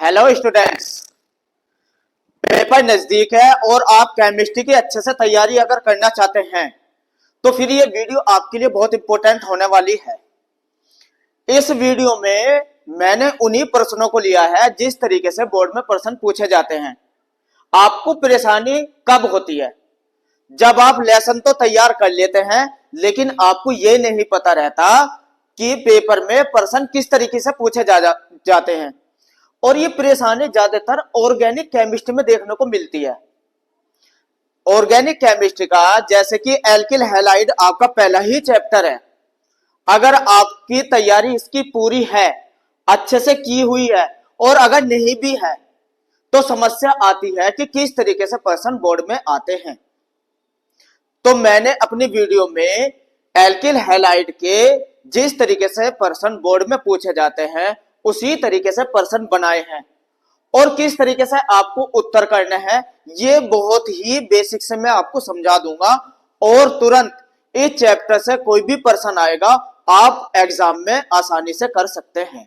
Hello students, paper नजदीक है और आप केमिस्ट्री की अच्छे से तैयारी अगर करना चाहते हैं तो फिर ये वीडियो आपके लिए बहुत इंपॉर्टेंट होने वाली है। इस वीडियो में मैंने उन्हीं प्रश्नों को लिया है जिस तरीके से बोर्ड में प्रश्न पूछे जाते हैं। आपको परेशानी कब होती है? जब आप लेसन तो तैयार कर लेते हैं लेकिन आपको ये नहीं पता रहता कि पेपर में प्रश्न किस तरीके से पूछे जाते हैं। और ये परेशानी ज्यादातर ऑर्गेनिक केमिस्ट्री में देखने को मिलती है। ऑर्गेनिक केमिस्ट्री का जैसे कि एल्किल हैलाइड आपका पहला ही चैप्टर है। अगर आपकी तैयारी इसकी पूरी है, अच्छे से की हुई है, और अगर नहीं भी है तो समस्या आती है कि किस तरीके से प्रश्न बोर्ड में आते हैं। तो मैंने अपनी वीडियो में एल्किल हैलाइड के जिस तरीके से प्रश्न बोर्ड में पूछे जाते हैं उसी तरीके से प्रश्न बनाए हैं और किस तरीके से आपको उत्तर करना है ये बहुत ही बेसिक से मैं आपको समझा दूंगा। और तुरंत इस चैप्टर से कोई भी प्रश्न आएगा आप एग्जाम में आसानी से कर सकते हैं।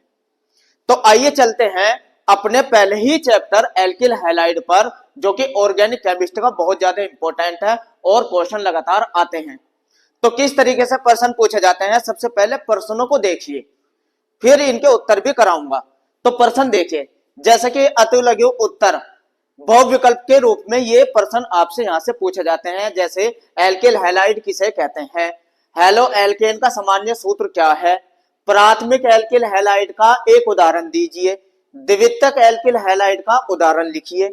तो आइए चलते हैं अपने पहले ही चैप्टर एल्किल हैलाइड पर, जो कि ऑर्गेनिक केमिस्ट्री का बहुत ज्यादा इंपॉर्टेंट है और क्वेश्चन लगातार आते हैं। तो किस तरीके से प्रश्न पूछे जाते हैं, सबसे पहले प्रश्नों को देखिए, फिर इनके उत्तर भी कराऊंगा। तो प्रश्न देखिए, जैसे कि अतुलग्यु उत्तर बहु विकल्प के रूप में ये प्रश्न आपसे यहां से पूछे जाते हैं। जैसे एल्किल हैलाइड किसे कहते हैं, हेलो एल्केन का सामान्य सूत्र क्या है, प्राथमिक एल्किल हैलाइड का एक उदाहरण दीजिए, द्वितीयक एल्किल हैलाइड का उदाहरण लिखिए।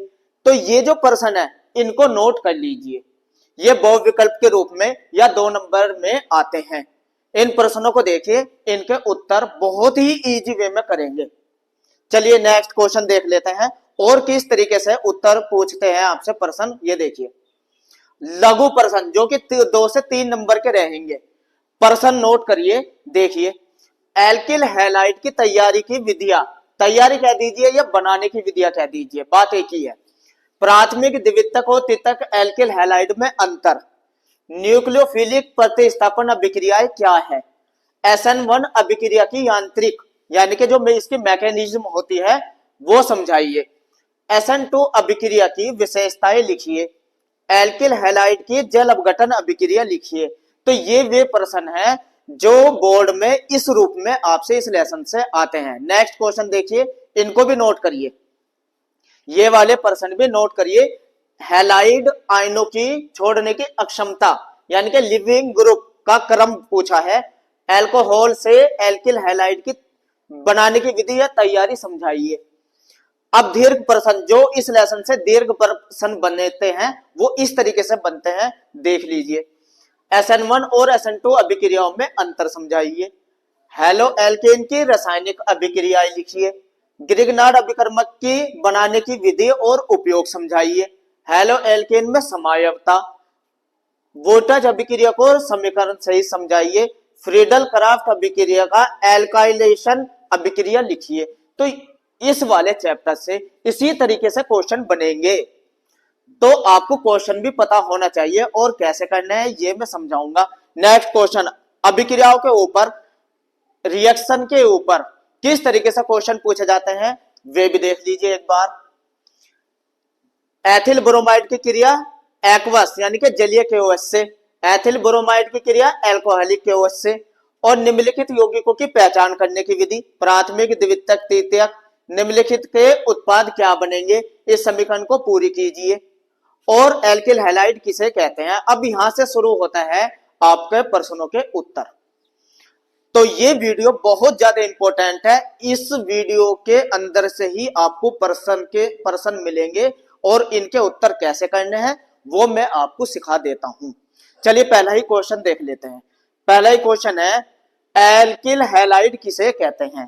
तो ये जो प्रश्न है इनको नोट कर लीजिए, ये बहु विकल्प के रूप में या 2 नंबर में आते हैं। इन प्रश्नों को देखिए, इनके उत्तर बहुत ही इजी वे में करेंगे। चलिए नेक्स्ट क्वेश्चन देख लेते हैं और किस तरीके से उत्तर पूछते हैं आपसे प्रश्न। ये देखिए लघु प्रश्न जो कि 2 से 3 नंबर के रहेंगे। प्रश्न नोट करिए, देखिए एल्किल हैलाइड की तैयारी की विधियां, तैयारी कह दीजिए या बनाने की विधियां कह दीजिए, बात एक ही है। प्राथमिक द्वितीयक और तृतीयक एल्किल हैलाइड में अंतर, न्यूक्लियोफिलिक प्रतिस्थापन अभिक्रियाएं क्या है, SN1 अभिक्रिया की यांत्रिक यानी कि जो इसकी मैकेनिज्म होती है वो समझाइए, SN2 अभिक्रिया की विशेषताएं लिखिए, एल्किल हैलाइड की जल अपघटन अभिक्रिया लिखिए। तो ये वे प्रश्न हैं जो बोर्ड में इस रूप में आपसे इस लेसन से आते हैं। नेक्स्ट क्वेश्चन देखिए, इनको भी नोट करिए, ये वाले प्रश्न भी नोट करिए। हैलाइड आयनों की छोड़ने की अक्षमता यानी कि लिविंग ग्रुप का क्रम पूछा है, अल्कोहल से एल्किल हैलाइड की बनाने की विधि या तैयारी समझाइए। अब दीर्घ प्रश्न जो इस लेसन से दीर्घ प्रश्न बनते हैं वो इस तरीके से बनते हैं, देख लीजिए। SN1 और SN2 अभिक्रियाओं में अंतर समझाइए, हेलो एल्केन की रासायनिक अभिक्रियाएं लिखिए, ग्रिग्नार्ड अभिकर्मक की बनाने की विधि और उपयोग समझाइए, हेलो एल्केन में समायवता, वोल्टेज अभिक्रिया को समीकरण सही समझाइए, फ्रीडल क्राफ्ट अभिक्रिया का एल्काइलेशन अभिक्रिया लिखिए। तो इस वाले चैप्टर से इसी तरीके से क्वेश्चन बनेंगे। तो आपको क्वेश्चन भी पता होना चाहिए और कैसे करना है ये मैं समझाऊंगा। नेक्स्ट क्वेश्चन अभिक्रियाओं के ऊपर, रिएक्शन के ऊपर किस तरीके से क्वेश्चन पूछे जाते हैं वे भी देख लीजिए एक बार। एथिल ब्रोमाइड की क्रिया एक्वस यानी कि जलीय KOH से, एथिल ब्रोमाइड की क्रिया एल्कोहलिक KOH से, और निम्नलिखित यौगिकों की पहचान करने की विधि, प्राथमिक द्वितीयक तृतीयक निम्नलिखित के उत्पाद क्या बनेंगे, इस समीकरण को पूरी कीजिए। और एल्किल हैलाइड किसे कहते हैं। अब यहां से शुरू होता है आपके प्रश्नों के उत्तर। तो ये वीडियो बहुत ज्यादा इंपॉर्टेंट है, इस वीडियो के अंदर से ही आपको प्रश्न मिलेंगे और इनके उत्तर कैसे करने हैं वो मैं आपको सिखा देता हूं। चलिए पहला ही क्वेश्चन देख लेते हैं। पहला ही क्वेश्चन है एल्किल हैलाइड किसे कहते हैं।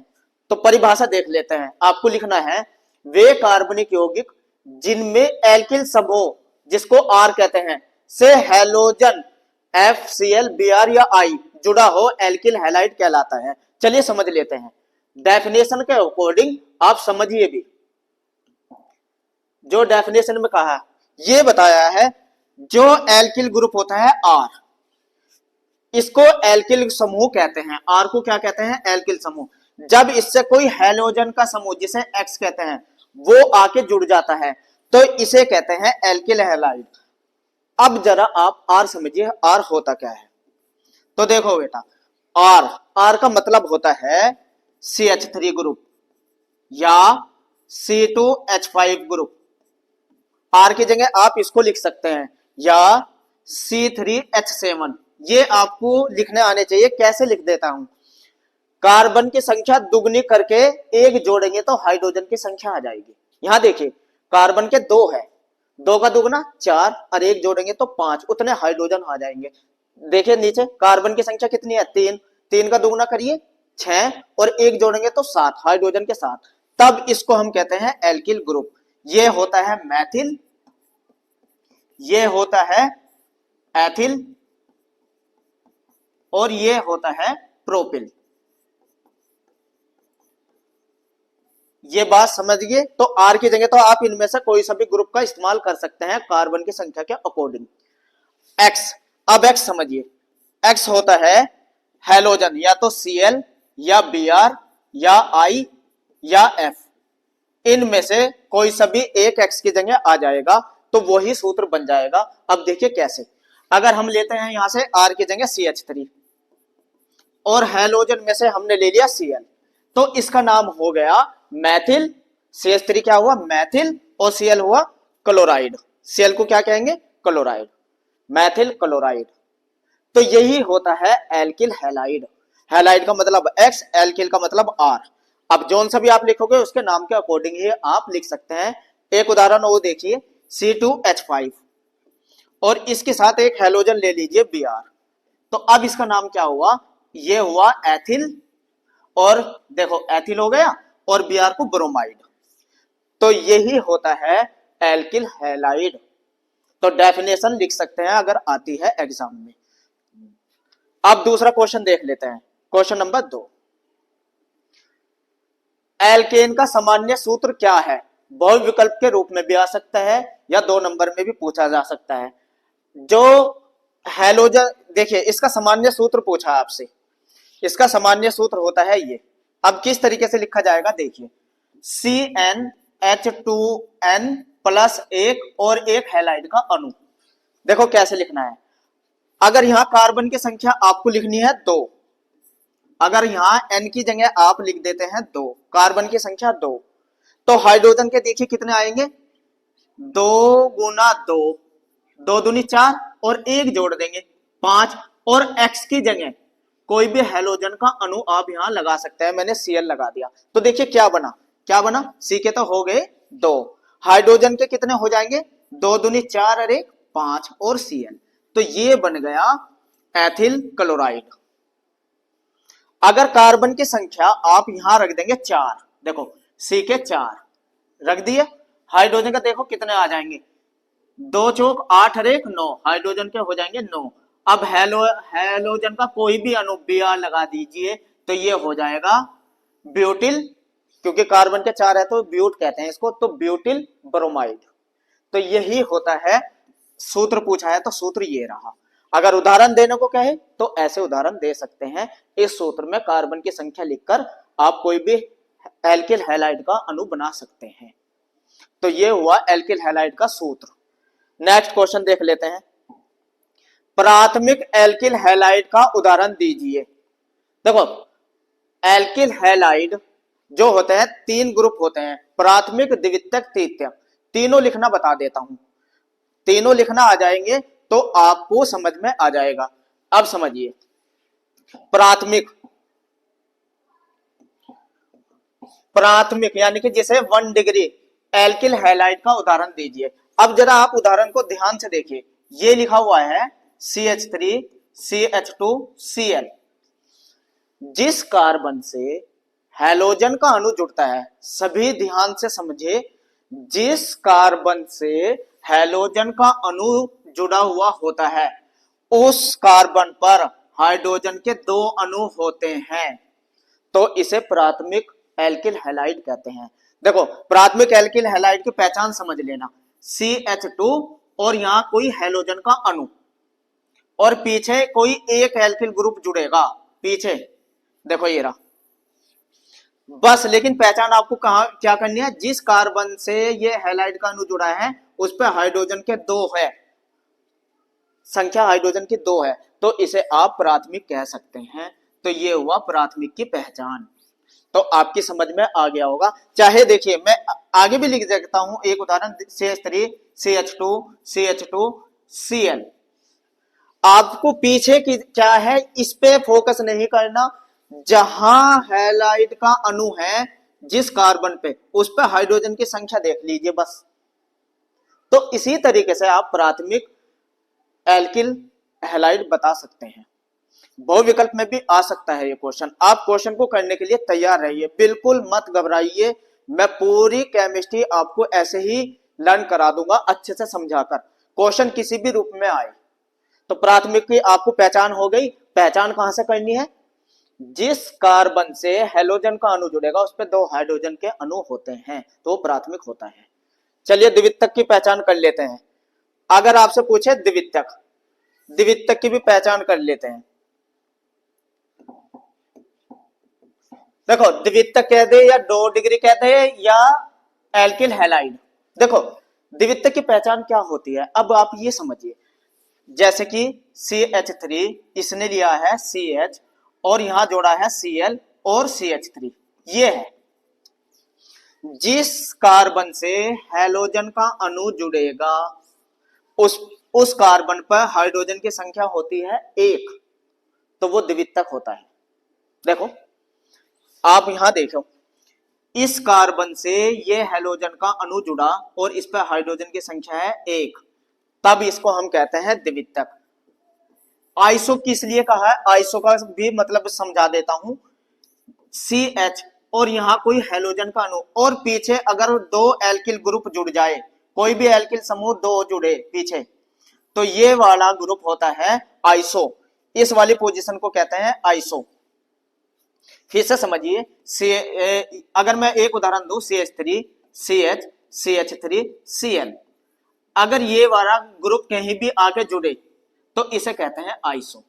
तो परिभाषा देख लेते हैं, आपको लिखना है वे कार्बनिक यौगिक जिनमें एल्किल समूह जिसको R कहते हैं से हैलोजन FCl Br या I जुड़ा हो एल्किल हैलाइड कहलाता है। चलिए समझ लेते हैं, डेफिनेशन के अकॉर्डिंग आप समझिए भी। जो डेफिनेशन में कहा ये बताया है, जो एल्किल ग्रुप होता है R, इसको एल्किल समूह कहते हैं। R को क्या कहते हैं, एल्किल समूह। जब इससे कोई हैलोजन का समूह जिसे X कहते हैं वो आके जुड़ जाता है, तो इसे कहते हैं एल्किल हैलाइड। अब जरा आप आर समझिए, आर होता क्या है। तो देखो बेटा, आर आर का मतलब होता है CH3 ग्रुप या C2H5 ग्रुप। आर की जगह आप इसको लिख सकते हैं या C3H7। ये आपको लिखने आने चाहिए। कैसे लिख देता हूं, कार्बन की संख्या दुगनी करके एक जोड़ेंगे तो हाइड्रोजन की संख्या आ जाएगी। यहां देखिए, कार्बन के 2 है, 2 का दुगना 4 और एक जोड़ेंगे तो 5, उतने हाइड्रोजन आ जाएंगे। देखिए नीचे कार्बन की संख्या कितनी है, 3, 3 का दुगना करिए 6 और एक जोड़ेंगे तो 7 हाइड्रोजन के साथ, तब इसको हम कहते हैं एल्किल ग्रुप। ये होता है मैथिल, ये होता है एथिल और ये होता है प्रोपिल। ये बात समझिए। तो आर की जगह तो आप इनमें से कोई सा भी ग्रुप का इस्तेमाल कर सकते हैं कार्बन की संख्या के अकॉर्डिंग। एक्स, अब एक्स समझिए, एक्स होता है हैलोजन, या तो Cl या Br या I या F, इनमें से कोई सा भी एक एक्स की जगह आ जाएगा तो वही सूत्र बन जाएगा। अब देखिए कैसे, अगर हम लेते हैं यहां से आर की जगह CH3 और हैलोजन में से हमने ले लिया Cl, तो इसका नाम हो गया मैथिल। CH3 क्या हुआ, मैथिल, और Cl हुआ क्लोराइड। Cl को क्या कहेंगे, क्लोराइड, मैथिल क्लोराइड। तो यही होता है एल्किल हैलाइड। हैलाइड का मतलब X, एल्किल का मतलब R। अब जोन सा भी आप लिखोगे उसके नाम के अकॉर्डिंग ही आप लिख सकते हैं। एक उदाहरण वो देखिए, C2H5 और इसके साथ एक हैलोजन ले लीजिए Br, तो अब इसका नाम क्या हुआ, ये हुआ एथिल, और देखो एथिल हो गया और Br को ब्रोमाइड। तो यही होता है एल्किल हैलाइड। तो डेफिनेशन लिख सकते हैं अगर आती है एग्जाम में। अब दूसरा क्वेश्चन देख लेते हैं, क्वेश्चन नंबर 2। एल्केन का सामान्य सूत्र क्या है, बहुविकल्प के रूप में भी आ सकता है या 2 नंबर में भी पूछा जा सकता है। जो हैलोजन, देखिए इसका सामान्य सूत्र पूछा आपसे, इसका सामान्य सूत्र होता है ये। अब किस तरीके से लिखा जाएगा देखिए, CnH2n प्लस 1 और एक हैलाइड का अणु। देखो कैसे लिखना है, अगर यहां कार्बन की संख्या आपको लिखनी है 2, अगर यहां n की जगह आप लिख देते हैं 2, कार्बन की संख्या 2, तो हाइड्रोजन के देखिए कितने आएंगे, 2 गुना 2, 2 दूनी 4 और एक जोड़ देंगे 5, और x की जगह कोई भी हैलोजन का अणु आप यहां लगा सकते हैं। मैंने Cl लगा दिया, तो देखिए क्या बना, क्या बना, C के तो हो गए 2, हाइड्रोजन के कितने हो जाएंगे, 2 दूनी 4 और 1 5 और Cl, तो ये बन गया एथिल क्लोराइड। अगर कार्बन की संख्या आप यहां रख देंगे 4, देखो C के 4 रख दिए, हाइड्रोजन का देखो कितने आ जाएंगे, 2 चौक 8 और 1 9, हाइड्रोजन के हो जाएंगे 9। अब हैलोजन का कोई भी अणु Br लगा दीजिए तो ये हो जाएगा ब्यूटिल, क्योंकि कार्बन के 4 है तो ब्यूट कहते हैं इसको, तो ब्यूटिल ब्रोमाइड। तो यही होता है, सूत्र पूछा है तो सूत्र ये रहा। अगर उदाहरण देने को कहे तो ऐसे उदाहरण दे सकते हैं। इस सूत्र में कार्बन की संख्या लिखकर आप कोई भी एल्किल हैलाइड का अणु बना सकते हैं। तो ये हुआ एल्किल हैलाइड का सूत्र। नेक्स्ट क्वेश्चन देख लेते हैं, प्राथमिक एल्किल हैलाइड का उदाहरण दीजिए। देखो एल्किल हैलाइड जो होते हैं 3 ग्रुप होते हैं, प्राथमिक द्वितीयक तृतीयक, तीनों लिखना बता देता हूं, तीनों लिखना आ जाएंगे तो आपको समझ में आ जाएगा। अब समझिए, प्राथमिक, प्राथमिक यानी कि जैसे 1 डिग्री एल्किल हैलाइड का उदाहरण दीजिए। अब जरा आप उदाहरण को ध्यान से देखिए, ये लिखा हुआ है CH3 CH2 Cl। जिस कार्बन से हैलोजन का अणु जुड़ता है, सभी ध्यान से समझे, जिस कार्बन से हैलोजन का अणु जुड़ा हुआ होता है उस कार्बन पर हाइड्रोजन के 2 अणु होते हैं, तो इसे प्राथमिक एल्किल हैलाइड कहते हैं। देखो प्राथमिक एल्किल हैलाइड की पहचान समझ लेना, CH2 और यहां कोई हैलोजन का अणु और पीछे कोई एक एल्किल ग्रुप जुड़ेगा, पीछे देखो ये रहा, बस। लेकिन पहचान आपको कहाँ क्या करनी है, जिस कार्बन से ये हैलाइड का अणु जुड़ा है उस पर हाइड्रोजन के 2 है, संख्या हाइड्रोजन की 2 है, तो इसे आप प्राथमिक कह सकते हैं। तो ये हुआ प्राथमिक की पहचान। तो आपकी समझ में आ गया होगा। चाहे देखिए मैं आगे भी लिख देता हूं एक उदाहरण, CH3 CH2 CH2 Cl। आपको पीछे की क्या है इस पे फोकस नहीं करना, जहां हैलाइड का अणु है जिस कार्बन पे उस पे हाइड्रोजन की संख्या देख लीजिए बस। तो इसी तरीके से आप प्राथमिक एल्किल हैलाइड बता सकते हैं। बहुविकल्प में भी आ सकता है ये क्वेश्चन। आप क्वेश्चन को करने के लिए तैयार रहिए, बिल्कुल मत घबराइए। मैं पूरी केमिस्ट्री आपको ऐसे ही लर्न करा दूंगा अच्छे से समझाकर, क्वेश्चन किसी भी रूप में आए। तो प्राथमिक की आपको पहचान हो गई। पहचान कहां से करनी है, जिस कार्बन से हैलोजन का अणु जुड़ेगा उस पर 2 हाइड्रोजन के अणु होते हैं तो वो प्राथमिक होता है। चलिए द्वितीयक की पहचान कर लेते हैं। अगर आपसे पूछे द्वितीयक, द्वितीयक की भी पहचान कर लेते हैं। देखो द्वितीयक कह दे या 2 डिग्री कह दे या एल्किल हैलाइड, देखो द्वितीयक की पहचान क्या होती है अब आप ये समझिए। जैसे कि CH3 इसने लिया है CH और यहां जोड़ा है Cl और CH3, ये है। जिस कार्बन से हैलोजन का अणु जुड़ेगा उस कार्बन पर हाइड्रोजन की संख्या होती है 1, तो वो द्वितीयक होता है। देखो आप यहां देखो, इस कार्बन से ये हैलोजन का अणु जुड़ा और इस पर हाइड्रोजन की संख्या है 1, तब इसको हम कहते हैं द्वितीयक। आइसो किस लिए कहा है, आइसो का भी मतलब समझा देता हूं। CH और यहां कोई हैलोजन का अणु और पीछे अगर 2 एल्किल ग्रुप जुड़ जाए, कोई भी एल्किल समूह 2 जुड़े पीछे, तो ये वाला ग्रुप होता है आइसो। इस वाली पोजीशन को कहते हैं आइसो। फिर से समझिए, अगर मैं एक उदाहरण दूं CH3 CH CH3 Cl, अगर ये वाला ग्रुप कहीं भी आके जुड़े तो इसे कहते हैं आइसो।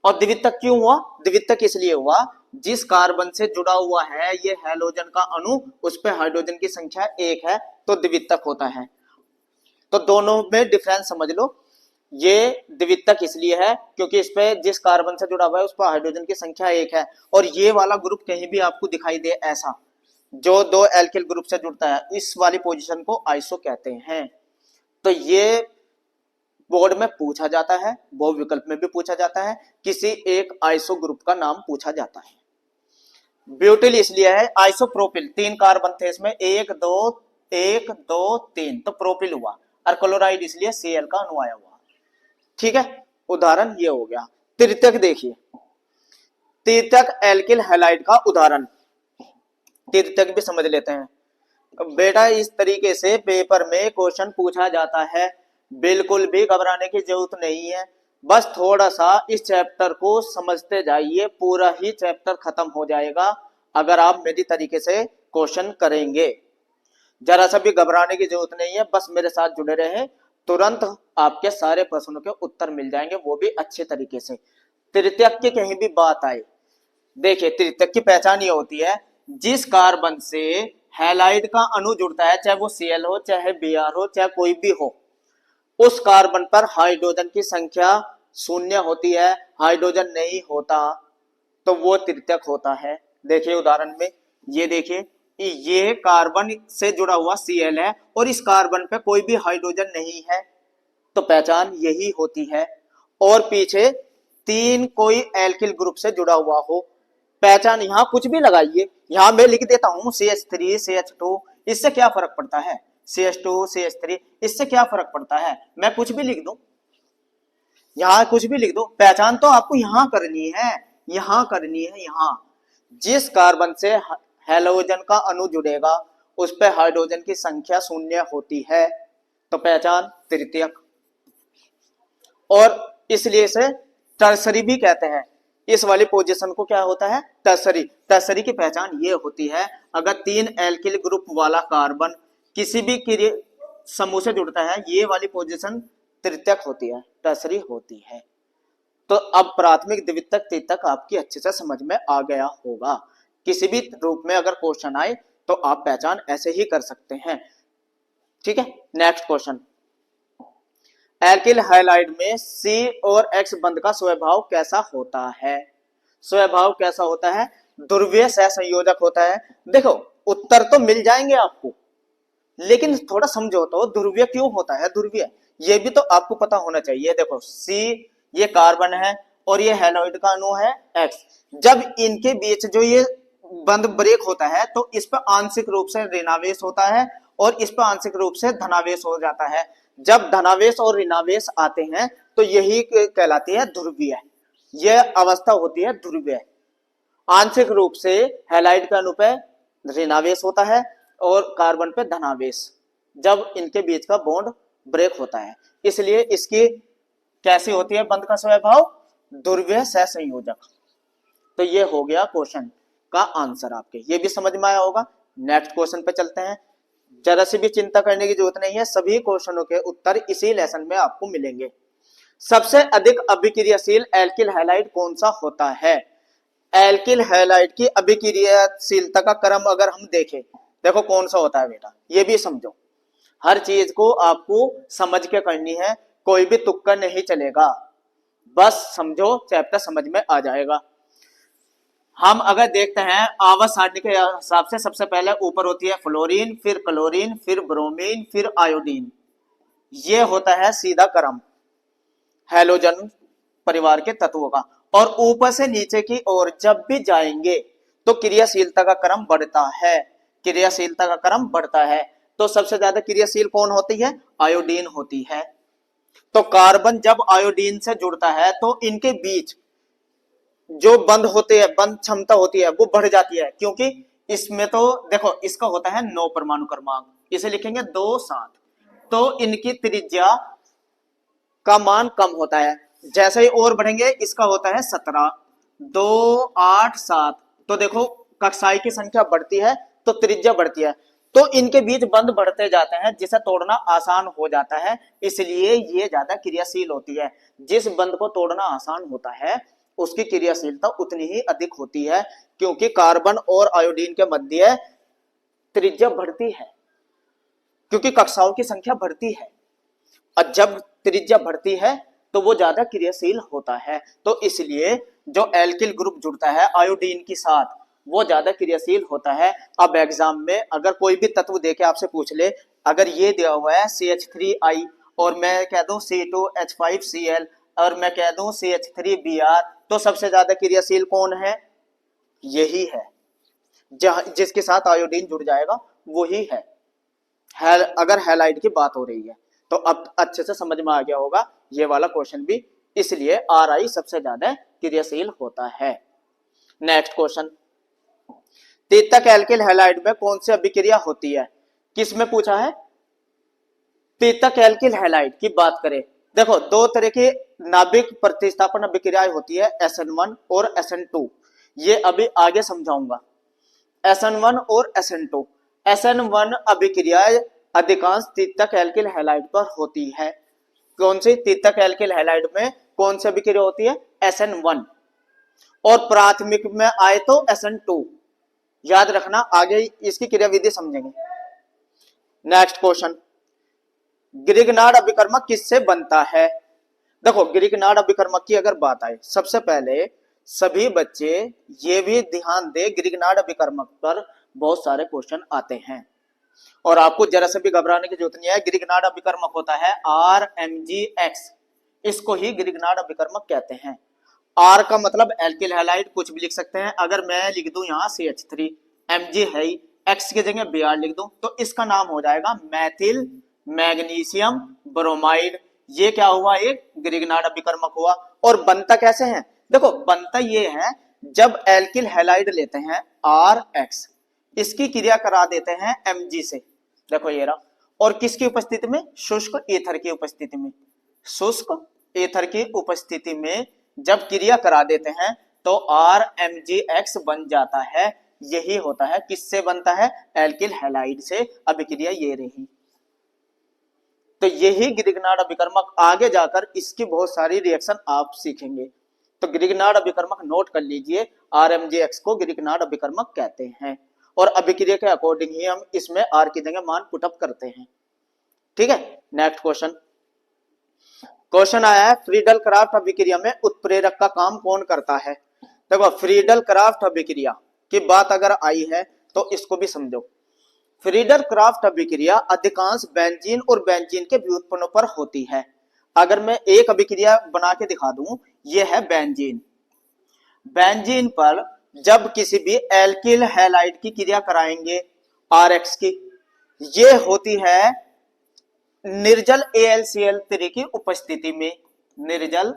और द्वितीयक क्यों हुआ, द्वितीयक इसलिए हुआ जिस कार्बन से जुड़ा हुआ है ये हैलोजन का अणु उस पर हाइड्रोजन की संख्या 1 है तो द्वितीयक होता है। तो दोनों में डिफरेंस समझ लो। ये द्वितीयक इसलिए है क्योंकि इस पे जिस कार्बन से जुड़ा हुआ है उस पर हाइड्रोजन की संख्या 1 है, और ये वाला ग्रुप कहीं भी आपको दिखाई दे ऐसा जो 2 एल्किल ग्रुप से जुड़ता है, इस वाली पोजीशन को आइसो कहते हैं। तो ये बोर्ड में पूछा जाता है, बहु विकल्प में भी पूछा जाता है, किसी एक आइसो ग्रुप का नाम पूछा जाता है। ब्यूटिल इसलिए है, आइसोप्रोपिल 3 कार्बन थे इसमें, 1 2 3, तो प्रोपिल हुआ। और क्लोराइड इसलिए Cl का अणु आया हुआ। ठीक है, उदाहरण ये हो गया। तृतीयक देखिए, तृतीयक एल्किल हैलाइड का उदाहरण, तृतीयक भी समझ लेते हैं। बेटा इस तरीके से पेपर में क्वेश्चन पूछा जाता है, बिल्कुल भी घबराने की जरूरत नहीं है। बस थोड़ा सा इस चैप्टर को समझते जाइए, पूरा ही चैप्टर खत्म हो जाएगा अगर आप मेरी तरीके से क्वेश्चन करेंगे। जरा सा भी घबराने की जरूरत नहीं है, बस मेरे साथ जुड़े रहे, तुरंत आपके सारे प्रश्नों के उत्तर मिल जाएंगे, वो भी अच्छे तरीके से। तृतीयक की कहीं भी बात आए, देखिए तृतीयक की पहचान ये होती है जिस कार्बन से हैलाइड का अणु जुड़ता है, चाहे वो Cl हो चाहे Br हो चाहे कोई भी हो, उस कार्बन पर हाइड्रोजन की संख्या 0 होती है, हाइड्रोजन नहीं होता, तो वो तृतीयक होता है। देखिए उदाहरण में ये देखिए, ये कार्बन से जुड़ा हुआ Cl है और इस कार्बन पे कोई भी हाइड्रोजन नहीं है, तो पहचान यही होती है। और पीछे 3 कोई एल्किल ग्रुप से जुड़ा हुआ हो, पहचान यहां कुछ भी लगाइए, यहां मैं लिख देता हूं CH3 CH2, इससे क्या फर्क पड़ता है, CH2 CH3, इससे क्या फर्क पड़ता है, मैं कुछ भी लिख दूं, यहां कुछ भी लिख दो, पहचान तो आपको यहां करनी है, यहां करनी है। यहां जिस कार्बन से हैलोजन का अणु जुड़ेगा उस पर हाइड्रोजन की संख्या 0 होती है, तो पहचान तृतीयक। और इसलिए इसे टर्सरी भी कहते हैं। इस वाली पोजीशन को क्या होता है, टर्सरी। टर्सरी की पहचान ये होती है अगर 3 एल्किल ग्रुप वाला कार्बन किसी भी समूह से जुड़ता है, ये वाली पोजीशन तृतीयक होती है, टर्सरी होती है। तो अब प्राथमिक, द्वितीयक, तृतीयक आपकी अच्छे से समझ में आ गया होगा। किसी भी रूप में अगर क्वेश्चन आए तो आप पहचान ऐसे ही कर सकते हैं। ठीक है, नेक्स्ट क्वेश्चन, एल्किल हैलाइड में C और X बंध का स्वभाव कैसा होता है? स्वभाव कैसा होता है? ध्रुवीय सहसंयोजक होता है। देखो उत्तर तो मिल जाएंगे आपको, लेकिन थोड़ा समझो तो ध्रुवीय क्यों होता है? ध्रुवीय ये भी तो आपको पता होना चाहिए। देखो C ये कार्बन है और ये हैलाइड का अणु है X। जब इनके बीच जो ये बंध ब्रेक होता है तो इस पर आंशिक रूप से ऋणावेश होता है और इस पर आंशिक रूप से धनावेश हो जाता है। जब धनावेश और ऋणावेश आते हैं तो यही कहलाती है ध्रुवीय। यह अवस्था होती है ध्रुवीय। आंशिक रूप से हैलाइड के अणु पे ऋणावेश होता है और कार्बन पे धनावेश, जब इनके बीच का बॉन्ड ब्रेक होता है। इसलिए इसकी कैसी होती है बंध का स्वभाव? ध्रुवीय सहसंयोजक। तो ये हो गया क्वेश्चन का आंसर आपके, ये भी समझ में आया होगा। नेक्स्ट क्वेश्चन पे चलते हैं। जरा सी भी चिंता करने की जरूरत नहीं है, सभी क्वेश्चनों के उत्तर इसी लेसन में आपको मिलेंगे। सबसे अधिक अभिक्रियाशील एल्किल हैलाइड कौन सा होता है? एल्किल हैलाइड की अभिक्रियाशीलता का क्रम अगर हम देखें, देखो कौन सा होता है बेटा, ये भी समझो। हर चीज को आपको समझ के करनी है, कोई भी तुक्का नहीं चलेगा। बस समझो, चैप्टर समझ में आ जाएगा। हम अगर देखते हैं आवर्त सारणी के हिसाब से सबसे पहले ऊपर होती है फ्लोरीन, फिर क्लोरीन, फिर ब्रोमीन, फिर आयोडीन। ये होता है सीधा क्रम हैलोजन परिवार के तत्वों का। और ऊपर से नीचे की ओर जब भी जाएंगे तो क्रियाशीलता का क्रम बढ़ता है। क्रियाशीलता का क्रम बढ़ता है। तो सबसे ज्यादा क्रियाशील कौन होती है? आयोडीन होती है। तो कार्बन जब आयोडीन से जुड़ता है तो इनके बीच जो बंध होते हैं, बंध क्षमता होती है वो बढ़ जाती है, क्योंकि इसमें तो देखो इसका होता है 9 परमाणु क्रमांक, इसे लिखेंगे 2 7। तो इनकी त्रिज्या का मान कम होता है। जैसे ही और बढ़ेंगे इसका होता है 17, 2 8 7। तो देखो कक्षाएं की संख्या बढ़ती है तो त्रिज्या बढ़ती है, तो इनके बीच बंध बढ़ते जाते हैं जिसे तोड़ना आसान हो जाता है। इसलिए ये ज्यादा क्रियाशील होती है। जिस बंध को तोड़ना आसान होता है उसकी क्रियाशीलता उतनी ही अधिक होती है, क्योंकि कार्बन और आयोडीन के मध्य त्रिज्या बढ़ती है, क्योंकि कक्षाओं की संख्या बढ़ती है। और जब त्रिज्या बढ़ती है तो वो ज्यादा क्रियाशील होता है। तो इसलिए जो एल्किल ग्रुप जुड़ता है आयोडीन के साथ वो ज्यादा क्रियाशील होता है। अब एग्जाम में अगर कोई भी तत्व देके आपसे पूछ ले, अगर ये दिया हुआ है CH3I और मैं कह दूं C2H5Cl और मैं कह दूं CH3Br, तो सबसे ज्यादा क्रियाशील कौन है? यही है, जिसके साथ आयोडीन जुड़ जाएगा वही है। अगर हैलाइड की बात हो रही है तो अब अच्छे से समझ में आ गया होगा ये वाला क्वेश्चन भी। इसलिए RI सबसे ज्यादा क्रियाशील होता है। नेक्स्ट क्वेश्चन, तृतीयक एल्किल हैलाइड में कौन सी अभिक्रिया होती है? किसमें पूछा है? तृतीयक एल्किल हैलाइड की बात करें, देखो दो तरह की नाभिक प्रतिस्थापन अभिक्रियाएं होती है, SN1 और SN2। ये अभी आगे समझाऊंगा। SN1 और SN2। SN1 अभिक्रियाएं अधिकांश तृतीयक एल्किल हैलाइड पर होती है। कौन सी? तृतीयक एल्किल हैलाइड में कौन सी अभिक्रिया होती है? SN1। और प्राथमिक में आए तो SN2। याद रखना, आगे इसकी क्रियाविधि समझेंगे। नेक्स्ट क्वेश्चन, ग्रिग्नार्ड अभिकर्मक किससे बनता है? देखो ग्रिग्नार्ड अभिकर्मक की अगर बात आए, सबसे पहले सभी बच्चे ये भी ध्यान दे, ग्रिग्नार्ड अभिकर्मक पर बहुत सारे क्वेश्चन आते हैं और आपको जरा से भी घबराने की जरूरत नहीं है। ग्रिग्नार्ड अभिकर्मक होता है RMgX, इसको ही ग्रिग्नार्ड अभिकर्मक कहते हैं। R का मतलब एल्किल हैलाइड, कुछ भी लिख सकते हैं। अगर मैं लिख दूं यहाँ CH3, Mg है, X की जगह Br लिख दूं तो इसका नाम हो जाएगा मैथिल मैग्नीशियम ब्रोमाइड। ये क्या हुआ? एक ग्रिग्नार्ड अभिकर्मक हुआ। और बनता कैसे है? देखो बनता ये है, जब एल्किल हैलाइड लेते हैं RX, इसकी क्रिया करा देते हैं Mg से, देखो ये रहा, और किसकी उपस्थिति में? शुष्क ईथर की उपस्थिति में। शुष्क ईथर की उपस्थिति में जब क्रिया करा देते हैं तो RMgX बन जाता है। यही होता है, किससे बनता है? एल्किल हैलाइड से। अभिक्रिया ये रही। तो यही ग्रिग्नार्ड अभिकर्मक, आगे जाकर इसकी बहुत सारी रिएक्शन आप सीखेंगे। तो ग्रिग्नार्ड अभिकर्मक नोट कर लीजिए, RMgX को ग्रिग्नार्ड अभिकर्मक कहते हैं, और अभिक्रिया के अकॉर्डिंग ही हम इसमें R की जगह मान पुटअप करते हैं। ठीक है, नेक्स्ट क्वेश्चन आया है, फ्रीडल क्राफ्ट अभिक्रिया में उत्प्रेरक का काम कौन करता है। देखो, फ्रीडल क्राफ्ट अभिक्रिया की बात अगर आई है तो इसको भी समझो। फ्रीडल क्राफ्ट अभिक्रिया अधिकांश बेंजीन और बेंजीन के व्युत्पन्नों पर होती है। अगर मैं एक अभिक्रिया बना के दिखा दूं, यह है बेंजीन। बेंजीन पर जब किसी भी एल्किल हैलाइड की क्रिया कराएंगे RX की, ये होती है निर्जल AlCl3 की उपस्थिति में, निर्जल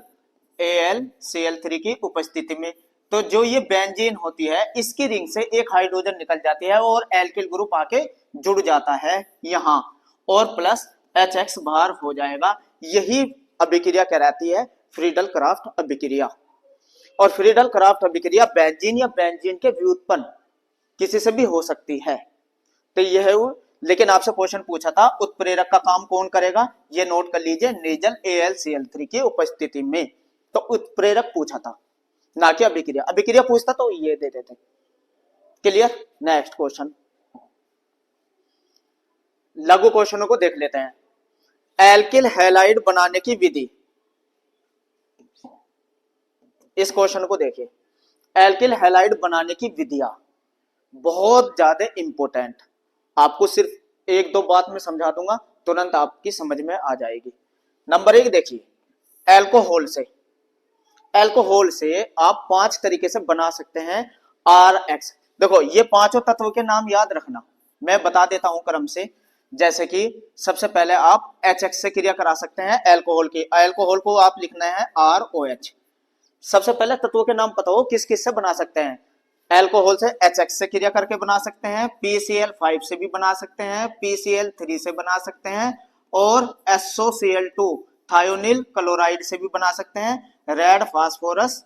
AlCl3 की उपस्थिति में। तो जो ये बेंजीन होती है, इसकी रिंग से एक हाइड्रोजन निकल जाती है और एल्किल ग्रुप आके जुड़ जाता है यहां, और प्लस HX बाहर हो जाएगा। यही अभिक्रिया कहलाती है फ्रीडल क्राफ्ट अभिक्रिया। और फ्रीडल क्राफ्ट अभिक्रिया बेंजीन या बेंजीन के व्युत्पन्न किसी से भी हो सकती है। तो यह है, लेकिन आपसे क्वेश्चन पूछा था उत्प्रेरक का काम कौन करेगा, ये नोट कर लीजिए, निर्जल AlCl3 की उपस्थिति में। तो उत्प्रेरक पूछा था, ना कि अभिक्रिया। अभिक्रिया पूछता तो ये दे देते। क्लियर। नेक्स्ट क्वेश्चन, लघु क्वेश्चनों को देख लेते हैं। एल्किल हैलाइड बनाने की विधि, इस क्वेश्चन को देखिए। एल्किल हैलाइड बनाने की विधियां बहुत ज्यादा इंपॉर्टेंट, आपको सिर्फ एक दो बात में समझा दूंगा, तुरंत आपकी समझ में आ जाएगी। नंबर 1 देखिए, एल्कोहल से आप 5 तरीके से बना सकते हैं RX। देखो, ये पांचों तत्वों के नाम याद रखना, मैं बता देता हूं क्रम से। जैसे कि सबसे पहले आप HX से क्रिया करा सकते हैं एल्कोहल की, एल्कोहल को आप लिखना है ROH। सबसे पहले तत्वों के नाम पता हो किस किस से बना सकते हैं। एल्कोहल से HX से क्रिया करके बना सकते हैं, PCl5 से भी बना सकते हैं, PCl3 से बना सकते हैं, और SOCl2 थायोनिल क्लोराइड से भी बना सकते हैं, रेड फास्फोरस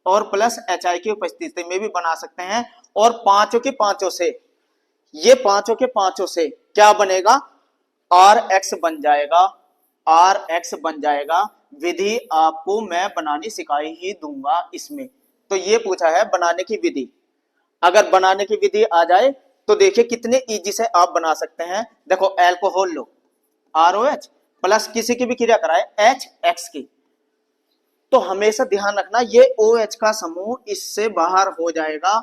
और प्लस HI की उपस्थिति में भी बना सकते हैं। और पांचों के पांचों से, ये पांचों के पांचों से क्या बनेगा, RX बन जाएगा, RX बन जाएगा। विधि आपको मैं बनानी सिखाई ही दूंगा इसमें। तो ये पूछा है बनाने की विधि, अगर बनाने की विधि आ जाए तो देखिए कितने इजी से आप बना सकते हैं। देखो, एल्कोहल लो ROH प्लस किसी की भी क्रिया कराए HX की, तो हमेशा ध्यान रखना ये OH का समूह इससे बाहर हो जाएगा,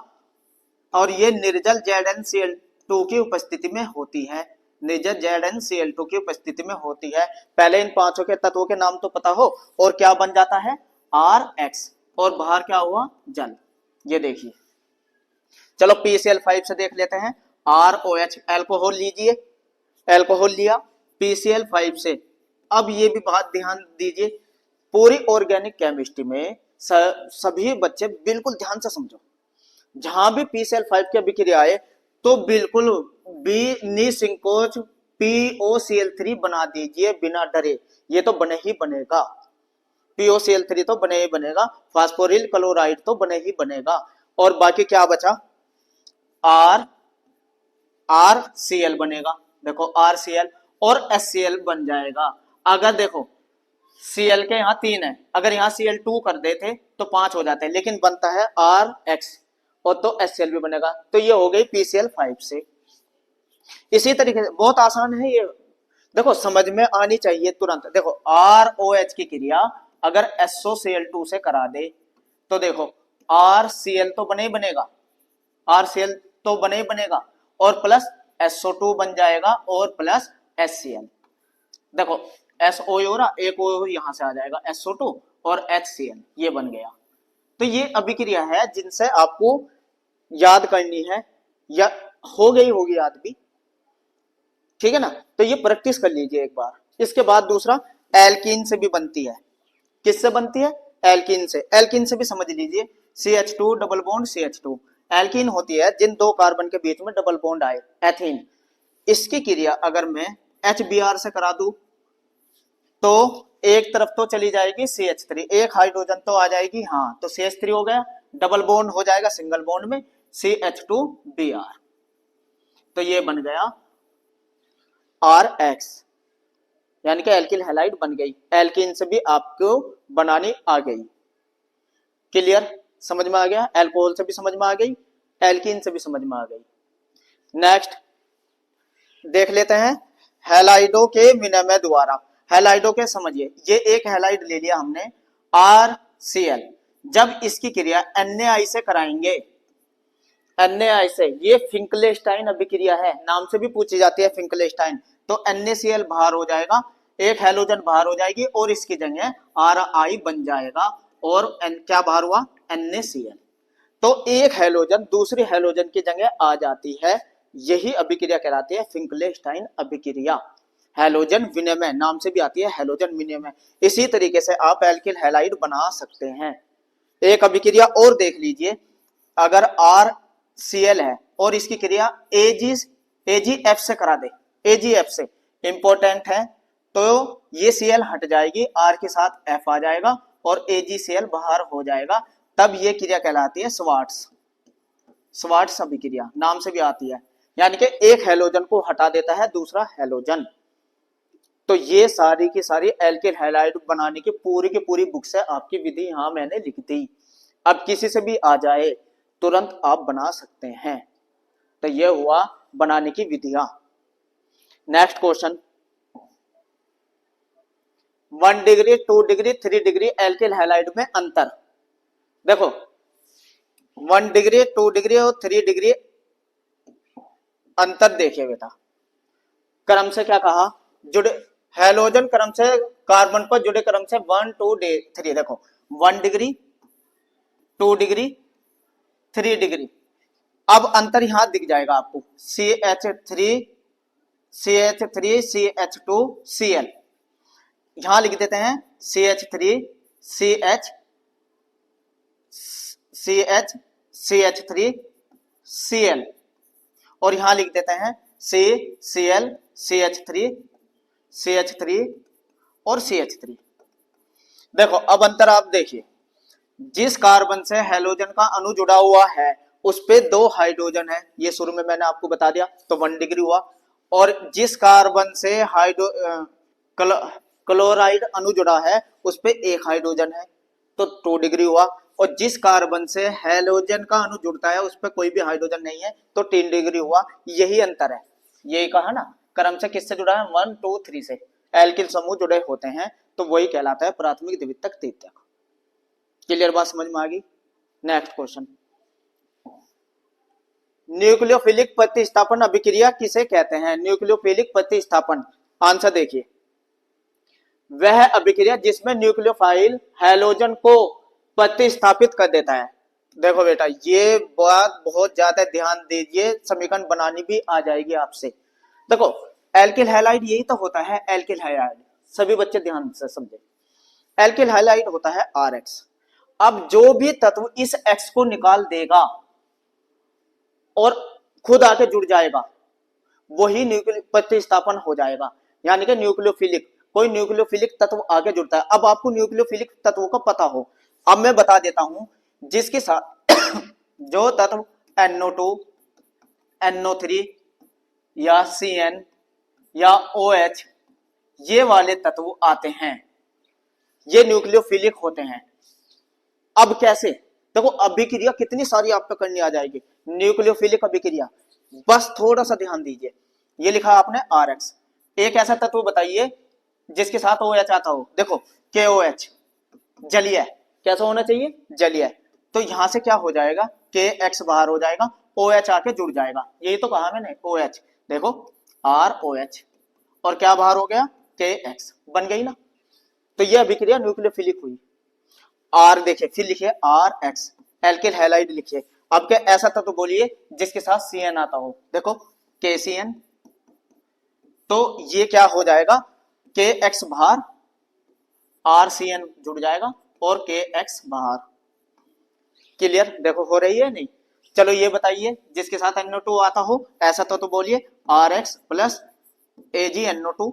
और ये निर्जल ZnCl2 की उपस्थिति में होती है, निर्जल ZnCl2 की उपस्थिति में होती है। पहले इन पांचों के तत्वों के नाम तो पता हो, और क्या बन जाता है RX, और बाहर क्या हुआ, जल। ये देखिए, चलो PCl5 से देख लेते हैं। ROH एल्कोहल लीजिए, एल्कोहल लिया PCl5 से। अब ये भी बात ध्यान दीजिए, पूरी ऑर्गेनिक केमिस्ट्री में सभी बच्चे बिल्कुल ध्यान से समझो, जहां भी PCl5 की अभिक्रिया आए तो बिल्कुल निसंकोच POCl3 बना दीजिए बिना डरे, ये तो बने ही बनेगा। POCl3 तो बने ही बनेगा, फास्फोरिल क्लोराइड तो बने ही बनेगा। और बाकी क्या बचा, RCl बनेगा। देखो RCl और HCl बन जाएगा। अगर देखो Cl के यहाँ 3 है, अगर यहाँ Cl2 कर देते तो 5 हो जाते हैं, लेकिन बनता है RX, और तो HCl भी बनेगा। तो ये हो गई PCl5 से। इसी तरीके से बहुत आसान है ये, देखो समझ में आनी चाहिए तुरंत। देखो ROH की क्रिया अगर SOCl2 से करा दे तो देखो RCl तो बने ही बनेगा, RCl तो बने ही बनेगा, और प्लस SO2 बन जाएगा, और प्लस HCl। देखो SO हो रहा, एक O यहां से आ जाएगा, SO2 और HCl, ये बन गया। तो ये अभिक्रिया है जिनसे आपको याद करनी है, या हो गई होगी याद भी, ठीक है ना। तो ये प्रैक्टिस कर लीजिए एक बार। इसके बाद दूसरा, एल्कीन से भी बनती है। किससे बनती है, एल्कीन से। एल्कीन से भी समझ लीजिए, CH2 double bond CH2 alkene होती है जिन दो कार्बन के बीच में डबल बॉन्ड आए, एथीन। इसकी क्रिया अगर मैं HBr से करा दूं तो एक तरफ तो चली जाएगी CH3, एक हाइड्रोजन तो आ जाएगी, हाँ तो CH3 हो गया, डबल बॉन्ड हो जाएगा सिंगल बॉन्ड में CH2Br, तो ये बन गया RX। यानी कि एल्किल हैलाइड बन गई। एल्कीन से भी आपको बनानी आ गई। क्लियर, समझ में आ गया। एल्कोहल से भी समझ में आ गई, एल्कीन से भी समझ में आ गई। नेक्स्ट देख लेते हैं हैलाइडों के विनिमय द्वारा। हैलाइडों के समझिए, ये एक हैलाइड ले लिया हमने RCl, जब इसकी क्रिया NaI से कराएंगे, NaI से, ये फिंकलेस्टाइन अभिक्रिया है, नाम से भी पूछी जाती है फिंकलेस्टाइन। तो NaCl बाहर हो जाएगा, एक हैलोजन बाहर हो जाएगी और इसकी जगह RI बन जाएगा और क्या बाहर हुआ, NaCl। तो एक हैलोजन दूसरी हैलोजन की जगह आ जाती है, यही अभिक्रिया कहलाती है फिंकलेस्टाइन अभिक्रिया। हैलोजन विनिमय नाम से भी आती है, हैलोजन विनिमय। इसी तरीके से आप एल्किल हैलाइड बना सकते हैं। एक अभिक्रिया और देख लीजिए, अगर RCl है और इसकी क्रिया AgF से करा दे, AgF से इंपॉर्टेंट है, तो ये Cl हट जाएगी, R के साथ F आ जाएगा और AgCl बाहर हो जाएगा, तब ये क्रिया कहलाती है स्वार्ट्स अभिक्रिया, नाम से भी आती है। यानी कि एक हैलोजन को हटा देता है दूसरा हैलोजन। तो ये सारी की सारी एल्किल हैलाइड बनाने की पूरी बुक से आपकी विधि यहां मैंने लिख दी। अब किसी से भी आ जाए तुरंत आप बना सकते हैं। तो ये हुआ बनाने की विधियां। Next question, 1 degree 2 degree 3 degree alkyl halide में अंतर। देखो 1 डिग्री 2 डिग्री और 3 डिग्री अंतर देखिए बेटा। क्रम से क्या कहा, जुड़े हैलोजन क्रम से कार्बन पर जुड़े क्रम से 1 2 3। देखो 1 डिग्री 2 डिग्री 3 डिग्री। अब अंतर यहां दिख जाएगा आपको, CH3 CH2 Cl। यहां लिख देते हैं CH3 CH3 Cl और यहां लिख देते हैं CCl CH3 और CH3। देखो अब अंतर आप देखिए, जिस कार्बन से हैलोजन का अणु जुड़ा हुआ है उस पे 2 हाइड्रोजन है, ये शुरू में मैंने आपको बता दिया, तो 1 डिग्री हुआ। और जिस कार्बन से क्लोराइड अणु जुड़ा है उस पे 1 हाइड्रोजन है, तो 2 डिग्री हुआ। और जिस कार्बन से हैलोजन का अणु जुड़ता है उस पे कोई भी हाइड्रोजन नहीं है, तो 3 डिग्री हुआ। यही अंतर है, यही कहा ना, क्रम से किससे जुड़ा है, 1 2 3 से एल्किल समूह जुड़े होते हैं, तो वही कहलाता है प्राथमिक द्वितीयक तृतीयक। क्लियर बात समझ में आ गई। नेक्स्ट क्वेश्चन, न्यूक्लियोफिलिक प्रतिस्थापन अभिक्रिया किसे कहते हैं। न्यूक्लियोफिलिक प्रतिस्थापन, आंसर देखिए, वह अभिक्रिया जिसमें न्यूक्लियोफाइल हैलोजन को प्रतिस्थापित कर देता है। देखो बेटा ये बात बहुत ज्यादा ध्यान दीजिए, समीकरण बनानी भी आ जाएगी आपसे। देखो एल्किल हैलाइड यही तो होता है, एल्किल हैलाइड, सभी बच्चे ध्यान से समझे। एल्किल हैलाइड होता है RX। अब जो भी तत्व इस X को निकाल देगा और खुद आके जुड़ जाएगा वही न्यूक्लियो प्रतिस्थापन हो जाएगा। यानी कि न्यूक्लियोफिलिक, कोई न्यूक्लियोफिलिक तत्व आगे जुड़ता है। अब आपको न्यूक्लियोफिलिक तत्वों का पता हो, अब मैं बता देता हूं, जिसके साथ जो तत्व NO2 NO3 या CN या OH ये वाले तत्व आते हैं, ये न्यूक्लियोफिलिक होते हैं। अब कैसे, देखो अभिक्रिया कितनी सारी आप पे करनी आ जाएगी। न्यूक्लियोफिलिक अभिक्रिया, बस थोड़ा सा ध्यान दीजिए। ये लिखा आपने RX, एक ऐसा तत्व बताइए जिसके साथ OH आता हो। देखो KOH जलीय, कैसा होना चाहिए, जलीय। तो यहां से क्या हो जाएगा, KX बाहर हो जाएगा, OH आके जुड़ जाएगा। यही तो कहा मैंने, OH, देखो ROH और क्या बाहर हो गया, KX बन गई ना। तो ये अभिक्रिया न्यूक्लियोफिलिक हुई। R देखिए, फिर लिखिए RX, एल्किल हैलाइड लिखिए। अब क्या ऐसा तत्व बोलिए जिसके साथ CN आता हो। देखो KCN, तो ये क्या हो जाएगा, KX बाहर, RCN जुड़ जाएगा और KX बाहर। क्लियर, देखो हो रही है नहीं। चलो ये बताइए जिसके साथ NO2 आता हो, ऐसा तो बोलिए RX प्लस AgNO2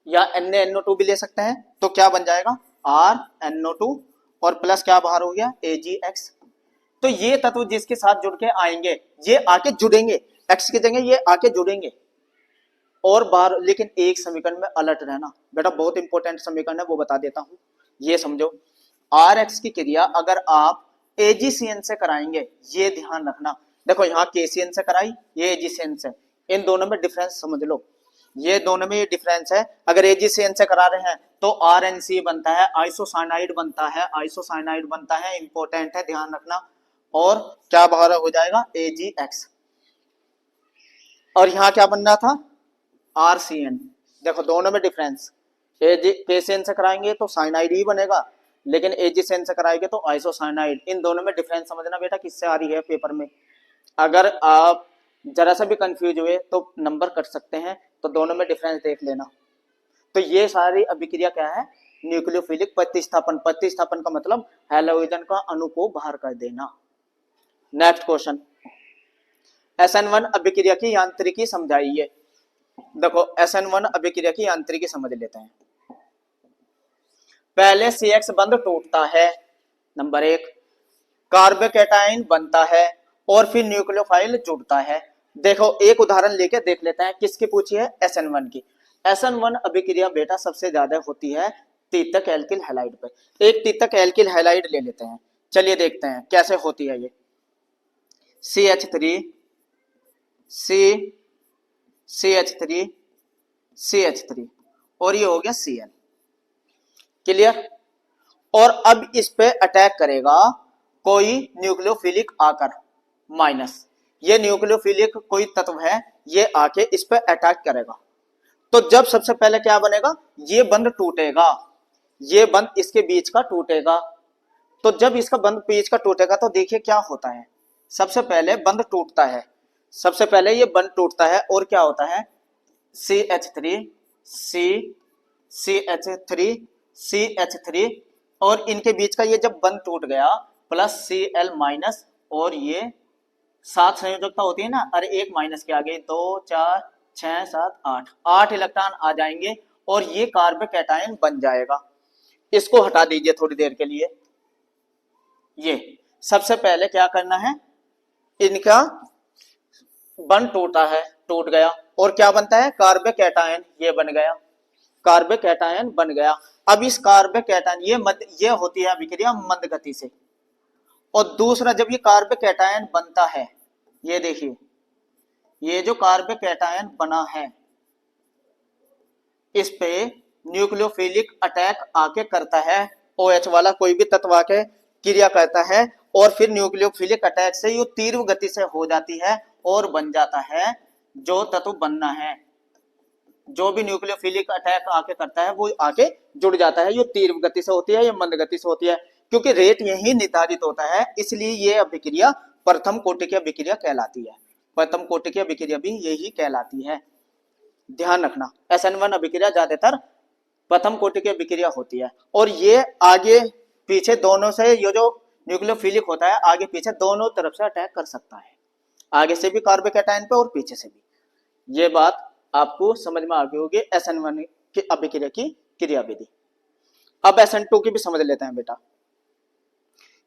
या NaNO2 भी ले सकते हैं। तो क्या बन जाएगा, RNO2 और प्लस क्या बाहर हो गया, AgX। तो ये तत्व जिसके साथ जुड़ के आएंगे, ये आके जुड़ेंगे, X की जगह ये आके जुड़ेंगे। और बार, लेकिन एक समीकरण में अलर्ट रहना बेटा, बहुत इंपॉर्टेंट समीकरण है वो बता देता हूं, ये समझो। आर एक्स की क्रिया अगर आप एजीसीएन से कराएंगे, ये ध्यान रखना, देखो यहाँ केसीएन से कराई, ये एजीसीएन से, इन दोनों में डिफरेंस समझ लो, ये दोनों में ये डिफरेंस है। अगर एजीसीएन से करा रहे हैं तो आरएनसी बनता है, आइसोसाइनाइड बनता है, आइसोसाइनाइड बनता है, इंपॉर्टेंट है ध्यान रखना। और क्या बाहर हो जाएगा, एजीएक्स। और यहाँ क्या बनना था, आरसीएन। देखो दोनों में डिफरेंस, केसीएन से कराएंगे तो साइनाइड ही बनेगा, लेकिन एजीसीएन से कराएंगे तो आइसोसाइनाइड। इन दोनों में डिफरेंस समझना बेटा, किससे आ रही है पेपर में। अगर आप जरा सा भी कंफ्यूज हुए तो नंबर कट सकते हैं, तो दोनों में डिफरेंस देख लेना। तो ये सारी अभिक्रिया क्या है, न्यूक्लियोफिलिक प्रतिस्थापन। प्रतिस्थापन का मतलब हैलोजन का अणु को बाहर कर देना। नेक्स्ट क्वेश्चन, SN1 अभिक्रिया की यांत्रिकी समझाइए। देखो SN1 अभिक्रिया की यांत्रिकी समझ लेते हैं। पहले CX बंध टूटता है, नंबर 1, कार्बोकैटायन बनता है और फिर न्यूक्लियोफाइल जुड़ता है। देखो एक उदाहरण लेके देख लेते हैं, किसकी पूछी है, SN1 की। SN1 अभिक्रिया बेटा सबसे ज्यादा होती है तीतक एल्किल हैलाइड पे। एक तीतक एल्किल हैलाइड ले लेते हैं, चलिए देखते हैं कैसे होती है ये। CH3 CH3 CH3 और ये हो गया Cl, क्लियर। और अब इस पे अटैक करेगा कोई न्यूक्लियोफिलिक आकर माइनस, ये न्यूक्लियोफिलिक कोई तत्व है, ये आके इस पे अटैक करेगा। तो जब सबसे पहले क्या बनेगा, ये बंध टूटेगा, ये बंध इसके बीच का टूटेगा। तो जब इसका बंध बीच का टूटेगा तो देखिए क्या होता है, सबसे पहले बंध टूटता है, सबसे पहले ये बंध टूटता है और क्या होता है, CH3 CH3 CH3 और इनके बीच का ये जब बंध टूट गया प्लस Cl माइनस, और ये 7 संयोजकता होती है ना, अरे एक माइनस के आगे 2 4 6 7 8 इलेक्ट्रॉन आ जाएंगे और ये कार्बोकैटायन बन जाएगा। इसको हटा दीजिए थोड़ी देर के लिए। ये सबसे पहले क्या करना है, इनका बंध टूटा है, टूट गया और क्या बनता है, कार्बोकैटायन, ये बन गया, कार्बोकैटायन बन गया। अब इस कार्बोकैटायन ये होती है अभिक्रिया मंद गति से। और दूसरा, जब ये कार्बोकैटायन बनता है, ये देखिए ये जो कार्बोकैटायन बना है इस पे न्यूक्लियोफिलिक अटैक आके करता है, OH वाला कोई भी तत्व आके क्रिया करता है और फिर न्यूक्लियोफिलिक अटैक से ये तीव्र गति से हो जाती है और बन जाता है जो तत्व बनना है। जो भी न्यूक्लियोफिलिक अटैक आके करता है वो आके जुड़ जाता है। ये तीव्र गति से होती है, ये मंद गति से होती है, क्योंकि रेट यही निर्धारित होता है, इसलिए ये अभिक्रिया प्रथम कोटि की अभिक्रिया कहलाती है। प्रथम कोटि की अभिक्रिया भी यही कहलाती है, ध्यान रखना। SN1 अभिक्रिया ज्यादातर प्रथम कोटि की अभिक्रिया होती है और ये आगे पीछे दोनों से, ये जो न्यूक्लियोफिलिक होता है आगे पीछे दोनों तरफ से अटैक कर सकता है, आगे से भी कार्बोकैटायन पे और पीछे से भी। ये बात आपको समझ में आ गई होगी SN1 की अभिक्रिया की क्रियाविधि। अब SN2 की भी समझ लेते हैं बेटा।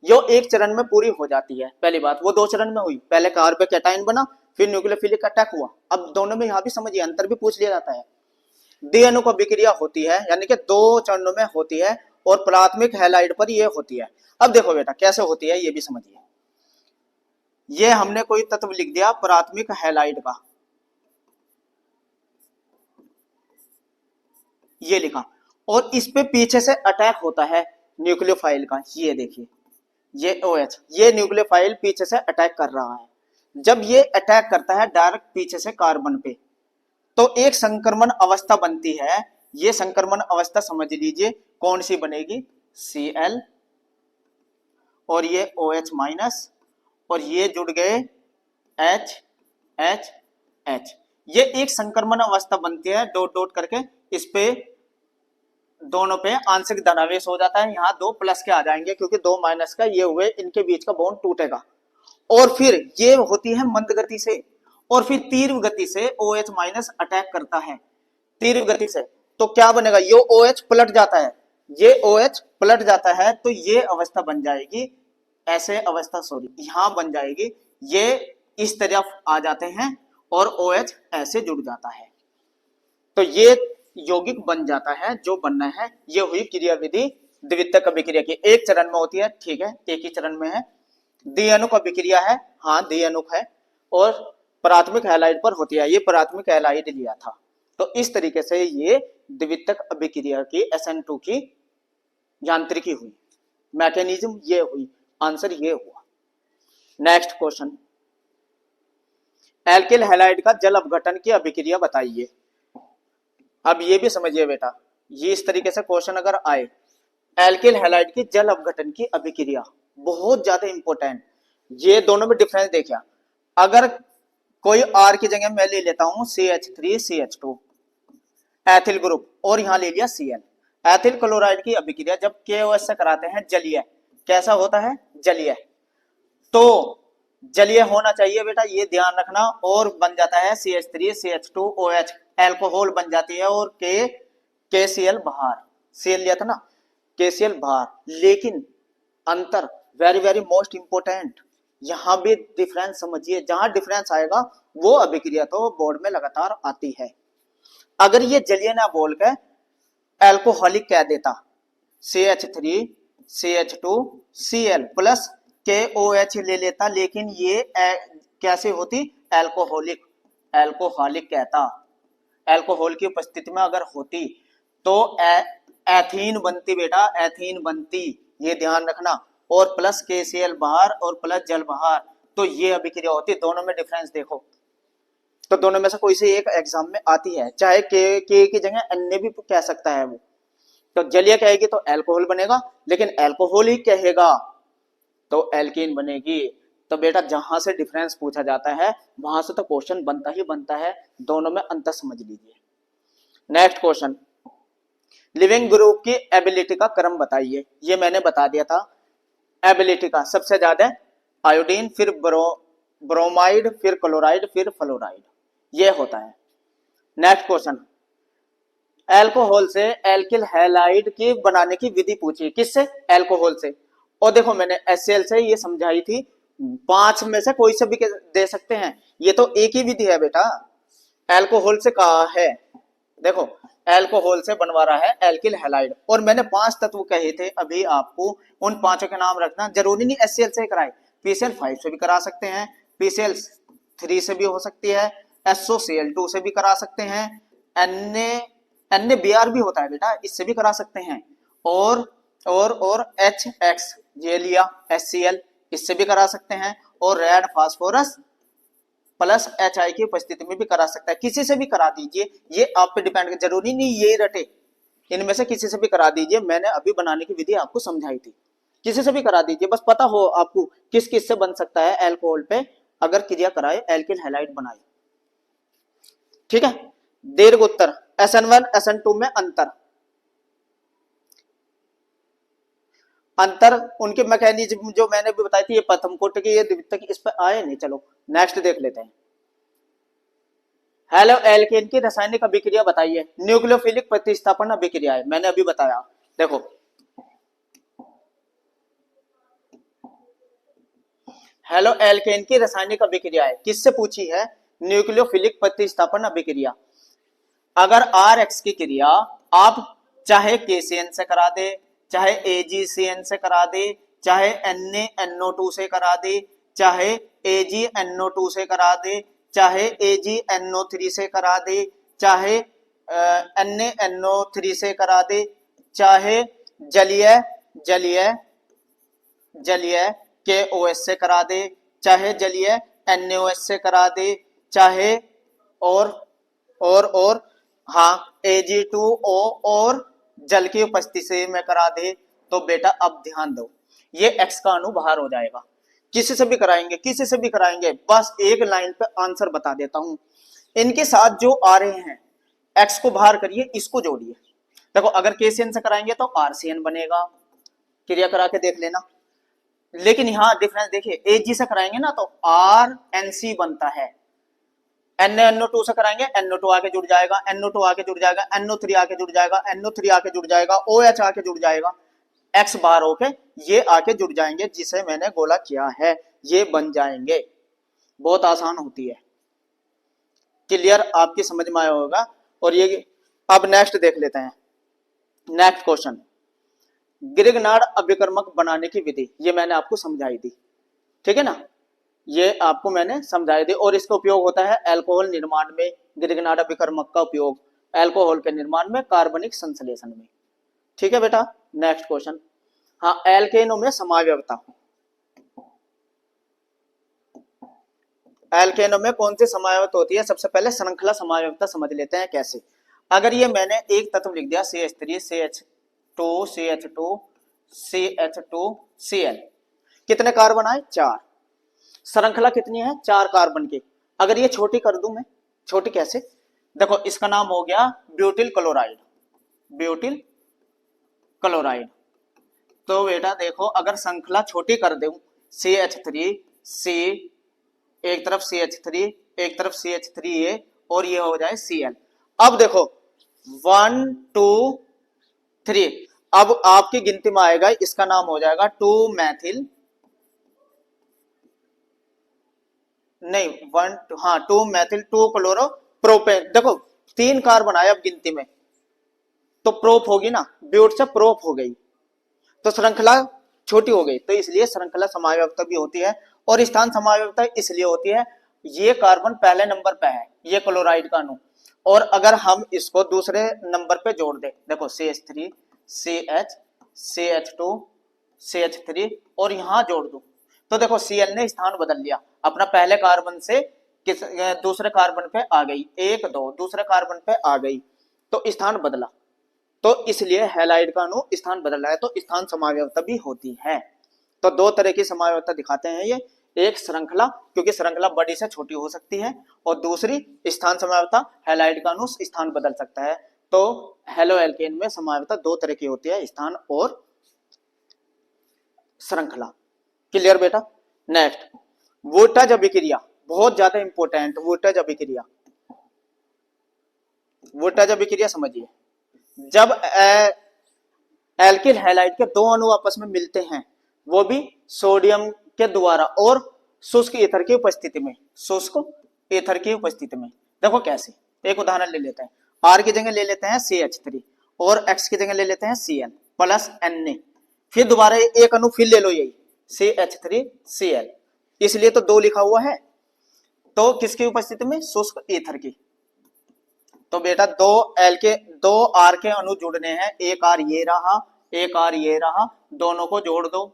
यो एक चरण में पूरी हो जाती है, पहली बात वो 2 चरण में हुई, पहले कार्बोकैटायन बना फिर न्यूक्लियोफिलिक अटैक हुआ। अब दोनों में यहाँ भी समझिए अंतर भी पूछ लिया जाता है। द्विअणु अभिक्रिया होती है, यानी कि 2 चरणों में होती है और प्राथमिक हैलाइड पर ये होती है। अब देखो बेटा कैसे होती है ये भी समझिए। ये हमने कोई तत्व लिख दिया प्राथमिक हैलाइड का, ये लिखा, और इस पे पीछे से अटैक होता है न्यूक्लियोफाइल का, ये देखिए ये OH, ये न्यूक्लियोफाइल पीछे से अटैक कर रहा है। जब ये अटैक करता है डायरेक्ट पीछे से कार्बन पे, तो एक संक्रमण अवस्था बनती है। ये संक्रमण अवस्था समझ लीजिए कौन सी बनेगी, Cl और ये OH माइनस और ये जुड़ गए H H H, ये एक संक्रमण अवस्था बनती है। डॉट डॉट करके इस पे दोनों पे आंशिक धनावेश हो जाता है, यहाँ 2 प्लस के आ जाएंगे क्योंकि 2 माइनस का ये हुए, इनके बीच का बॉन्ड टूटेगा और फिर ये होती है मंद गति से और फिर तीव्र गति से OH माइनस अटैक करता है तीव्र गति से। तो क्या बनेगा, ये OH पलट जाता है, ये OH पलट जाता है, तो ये अवस्था बन जाएगी, ऐसे अवस्था यहां बन जाएगी, ये इस तरफ आ जाते हैं और OH ऐसे जुड़ जाता है। तो ये यौगिक बन जाता है, जो बनना है। ये हुई क्रियाविधि द्वितीयक अभिक्रिया की, एक चरण में होती है, ठीक है, एक ही चरण में है। द्विअणुक अभिक्रिया है, हाँ द्विअणुक है, और प्राथमिक हैलाइड पर होती है, ये प्राथमिक हैलाइड लिया था। तो इस तरीके से ये द्वितीयक अभिक्रिया की SN2 की यांत्रिकी हुई, मैकेनिज्म ये हुई, आंसर ये हुआ। नेक्स्ट क्वेश्चन, एल्किल हैलाइड का जल अपघटन की अभिक्रिया बताइए। अब ये भी समझिए बेटा, ये इस तरीके से क्वेश्चन अगर आए, एल्किल हैलाइड की जल अपघटन की अभिक्रिया बहुत ज्यादा इंपॉर्टेंट। ये दोनों में डिफरेंस देखिए, अगर कोई R की जगह मैं ले लेता हूं CH3CH2 एथिल ग्रुप, और यहां ले लिया Cl, एथिल क्लोराइड की अभिक्रिया जब KOH से कराते हैं जलीय, कैसा होता है, जलीय। तो जलीय होना चाहिए बेटा, ये ध्यान रखना, और बन जाता है CH3CH2OH, एल्कोहल बन जाती है, और KCl बाहर, Cl लिया था ना, KCl बाहर। लेकिन अंतर वेरी वेरी मोस्ट इंपोर्टेंट, यहां भी डिफरेंस समझिए, जहां डिफरेंस आएगा वो अभिक्रिया तो बोर्ड में लगातार आती है। अगर ये जलीय ना बोल के एल्कोहलिक कह देता, CH3CH2Cl प्लस KOH ले लेता, लेकिन ये कैसे होती, एल्कोहलिक, एल्कोहलिक कहता। एल्कोहल की उपस्थिति में अगर होती तो एथीन बनती बेटा, एथीन बनती, ये ध्यान रखना, और प्लस KCl बाहर और प्लस जल बाहर, तो ये अभिक्रिया होती। दोनों में डिफरेंस देखो, तो दोनों में से कोई से एक एग्जाम में आती है, चाहे के की जगह अन्य भी कह सकता है वो। तो जलीय कहेगी तो एल्कोहल बनेगा, लेकिन एल्कोहल ही कहेगा तो एल्कीन बनेगी। तो बेटा जहां से डिफरेंस पूछा जाता है वहां से तो क्वेश्चन बनता ही बनता है, दोनों में अंतर समझ लीजिए। नेक्स्ट क्वेश्चन, लिविंग ग्रुप की एबिलिटी का क्रम बताइए। ये मैंने बता दिया था, एबिलिटी का सबसे ज्यादा आयोडीन, फिर ब्रोमाइड, फिर क्लोराइड, फिर फ्लोराइड, ये होता है। नेक्स्ट क्वेश्चन, एल्कोहल से एल्किल हैलाइड की बनाने की विधि पूछी, किससे, एल्कोहल से। और देखो मैंने HCl से ये समझाई थी, 5 में से कोई से भी दे सकते हैं, ये तो एक ही विधि है बेटा, एल्कोहल से कहा है। देखो एल्कोहल से बनवा रहा है एल्किल हैलाइड, और मैंने 5 तत्व कहे थे अभी आपको, उन 5 के नाम रखना, जरूरी नहीं HCl से कराए, PCl5 से भी करा सकते हैं, PCl3 से भी हो सकती है, SOCl2 से भी करा सकते हैं, NaBr भी होता है बेटा, इससे भी करा सकते हैं, और HX ये लिया HCl, इससे भी करा सकते हैं, और रेड फास्फोरस प्लस HI की उपस्थिति में भी करा सकता है, किसी से भी करा दीजिए, ये आप पे डिपेंड, जरूरी नहीं ये रटे, इनमें से किसी से भी करा दीजिए। मैंने अभी बनाने की विधि आपको समझाई थी, किसी से भी करा दीजिए, बस पता हो आपको किस किस से बन सकता है एल्कोहल पे अगर क्रिया कराए, एल्किल हैलाइड बनाए, ठीक है। दीर्घ उत्तर, SN1 SN2 में अंतर उनके मैकेनिज्म जो मैंने भी बताई थी, ये प्रथम कोटि की, ये द्वितीयक की, इस पर आए नहीं। चलो नेक्स्ट देख लेते हैं, हेलो एल्केन की रासायनिक अभिक्रिया बताइए। न्यूक्लियोफिलिक प्रतिस्थापन अभिक्रिया है, मैंने अभी बताया। देखो हेलो एल्केन की रासायनिक अभिक्रिया है, किससे पूछी है, न्यूक्लियोफिलिक प्रतिस्थापन अभिक्रिया। अगर RX की क्रिया आप चाहे KCN से करा दे, चाहे AgCN से करा दे, चाहे NaNO2 से करा दे, चाहे AgNO2 से करा दे, चाहे AgNO3 से करा दे, चाहे NaNO3 से करा दे, चाहे जलीय KOH से करा दे, चाहे जलीय NaOH से करा दे, चाहे और हाँ Ag2O और जल की उपस्थिति से में करा दे, तो बेटा अब ध्यान दो, ये X का अणु बाहर हो जाएगा। किसी से भी कराएंगे, किसी से भी कराएंगे, बस एक लाइन पे आंसर बता देता हूं। इनके साथ जो आ रहे हैं X को बाहर करिए, इसको जोड़िए। देखो अगर KCN से कराएंगे तो RCN बनेगा, क्रिया करा के देख लेना। लेकिन यहाँ डिफरेंस देखिए, Ag से कराएंगे ना तो RNC बनता है, NaNO2 से कराएंगे NO2 आके जुड़ जाएगा, NO2 आके जुड़ जाएगा, NO3 आके जुड़ जाएगा, NO3 आके जुड़ जाएगा, OH आके जुड़ जाएगा, X बार होके ये आके जुड़ जाएंगे, जिसे मैंने गोला किया है, ये बन जाएंगे। बहुत आसान होती है, क्लियर आपकी समझ में आया होगा। और ये अब नेक्स्ट देख लेते हैं। नेक्स्ट क्वेश्चन, ग्रिग्नार्ड अभिकर्मक बनाने की विधि, ये मैंने आपको समझाई दी, ठीक है ना, ये आपको मैंने समझाई दी। और इसका उपयोग होता है अल्कोहल निर्माण में, ग्रिग्नार्ड अभिकर्मक का उपयोग अल्कोहल के निर्माण में, कार्बनिक संश्लेषण में, ठीक है बेटा। नेक्स्ट क्वेश्चन, हाँ, एल्केनों में समावयवता, एल्केनों में कौन सी समावयवता होती है? सबसे पहले श्रृंखला समावयवता समझ लेते हैं कैसे। अगर ये मैंने एक तत्व लिख दिया CH3 CH2 CH2 CH2 Cl, कितने कार्बन आए? 4। श्रृंखला कितनी है? 4 कार्बन की। अगर ये छोटी कर दूं मैं, छोटी कैसे? देखो, इसका नाम हो गया ब्यूटिल क्लोराइड, ब्यूटिल क्लोराइड। तो बेटा देखो, अगर श्रृंखला छोटी कर दूं, CH3 C, एक तरफ CH3 एक तरफ CH3A और ये हो जाए Cl। अब देखो 1 2 3, अब आपकी गिनती में आएगा, इसका नाम हो जाएगा 2 मैथिल, नहीं 1 हाँ 2 मैथिल 2 क्लोरो प्रोपेन। देखो 3 कार्बन आए अब गिनती में, तो प्रोप होगी ना, ब्यूट से प्रोप हो गई, तो श्रृंखला छोटी हो गई, तो इसलिए श्रृंखला समावयवता भी होती है। और स्थान समावयवता इसलिए होती है, ये कार्बन पहले नंबर पे है, ये क्लोराइड का अणु, और अगर हम इसको दूसरे नंबर पे जोड़ दे, देखो CH3 CH CH2 CH3 और यहां जोड़ दो, तो देखो Cl ने स्थान बदल लिया, अपना पहले कार्बन से दूसरे कार्बन पे आ गई, 1 2 दूसरे कार्बन पे आ गई, तो स्थान बदला, तो इसलिए हैलाइड का अणु स्थान बदल रहा है, तो स्थान समावयवता भी होती है। तो 2 तरह की समावयवता दिखाते हैं ये, एक श्रृंखला, क्योंकि श्रृंखला बड़ी से छोटी हो सकती है, और दूसरी स्थान समावयवता, हैलाइड का अणु स्थान बदल सकता है। तो हेलो एल्केन में समावयवता 2 तरह की होती है, स्थान और श्रृंखला। क्लियर बेटा। नेक्स्ट, वोल्टेज अभिक्रिया, बहुत ज्यादा इंपॉर्टेंट, वोल्टेज अभिक्रिया। वोल्टेज अभिक्रिया समझिए, जब एल्किल हैलाइड के 2 अणु आपस में मिलते हैं, वो भी सोडियम के द्वारा और शुष्क ईथर की उपस्थिति में, शुष्क ईथर की उपस्थिति में। देखो कैसे, एक उदाहरण ले लेते हैं, R की जगह ले लेते हैं CH3 और X की जगह ले लेते हैं Cl प्लस Na, फिर दोबारा एक अणु फिर ले लो, यही CH3Cl, इसलिए तो 2 लिखा हुआ है, तो किसकी उपस्थिति में? शुष्क ईथर की। तो बेटा 2 R के अणु जुड़ने हैं, एक R ये रहा, एक R ये रहा, दोनों को जोड़ दो,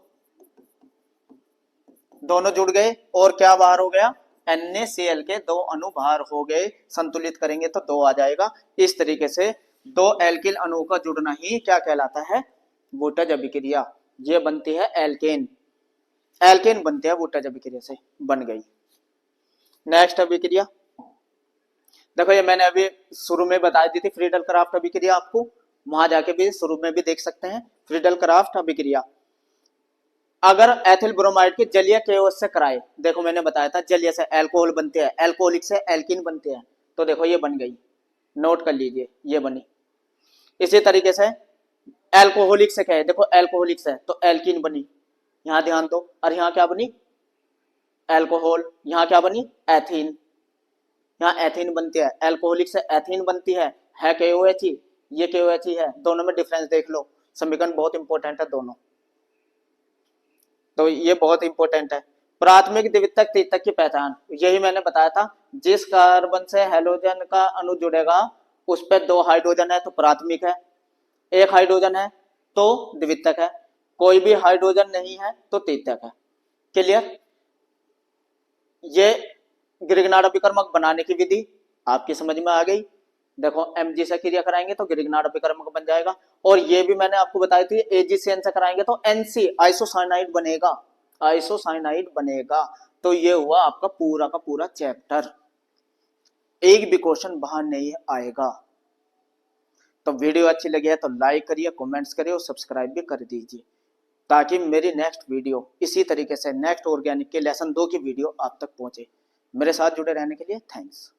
दोनों जुड़ गए, और क्या बाहर हो गया? NaCl के 2 अणु बाहर हो गए, संतुलित करेंगे तो 2 आ जाएगा। इस तरीके से 2 एल्किल अणु का जुड़ना ही क्या कहलाता है? वोल्टेज अभिक्रिया। ये बनती है एल्केन, एल्केन बनते हैं वोल्टेज अभिक्रिया से, बन गई। नेक्स्ट अभिक्रिया, देखो ये मैंने अभी शुरू में बता दी थी, फ्रीडल क्राफ्ट अभिक्रिया, आपको वहां जाके भी शुरू में भी देख सकते हैं, फ्रीडल क्राफ्ट अभिक्रिया। अगर एथिल ब्रोमाइड के जलीय केओस से कराए, देखो मैंने बताया था जलीय से एल्कोहल बनते हैं, एल्कोहलिक से एल्किन बनते हैं, तो देखो ये बन गई, नोट कर लीजिए, ये बनी। इसी तरीके से एल्कोहलिक से क्या है, देखो एल्कोहलिक से तो एल्किन बनी, यहां ध्यान दो, और यहां क्या बनी? एल्कोहल, यहां क्या बनी? एथीन, यहाँ एथीन बनती है, एल्कोहलिक से एथीन बनती है KOH, ये KOH ही है, दोनों में डिफरेंस देख लो, समीकरण बहुत इंपॉर्टेंट है दोनों, तो ये बहुत इंपॉर्टेंट है। प्राथमिक द्वितीयक तृतीयक की पहचान, यही मैंने बताया था, जिस कार्बन से हैलोजन का अणु जुड़ेगा उस पर 2 हाइड्रोजन है तो प्राथमिक है, 1 हाइड्रोजन है तो द्वितीयक है, कोई भी हाइड्रोजन नहीं है तो तृतीयक है। क्लियर। ये ग्रिग्नार्ड अभिकर्मक बनाने की विधि आपकी समझ में आ गई। देखो Mg से क्रिया कराएंगे तो ग्रिग्नार्ड अभिकर्मक बन जाएगा, और ये भी मैंने आपको बताई थी AgCN से कराएंगे तो NC आइसोसाइनाइड बनेगा, आइसोसाइनाइड बनेगा। तो ये हुआ आपका पूरा का पूरा चैप्टर, एक भी क्वेश्चन बाहर नहीं आएगा। तो वीडियो अच्छी लगी है तो लाइक करिए, कमेंट्स करिए और सब्सक्राइब भी कर दीजिए, ताकि मेरी नेक्स्ट वीडियो इसी तरीके से नेक्स्ट ऑर्गेनिक के लेसन 2 की वीडियो आप तक पहुंचे। मेरे साथ जुड़े रहने के लिए थैंक्स।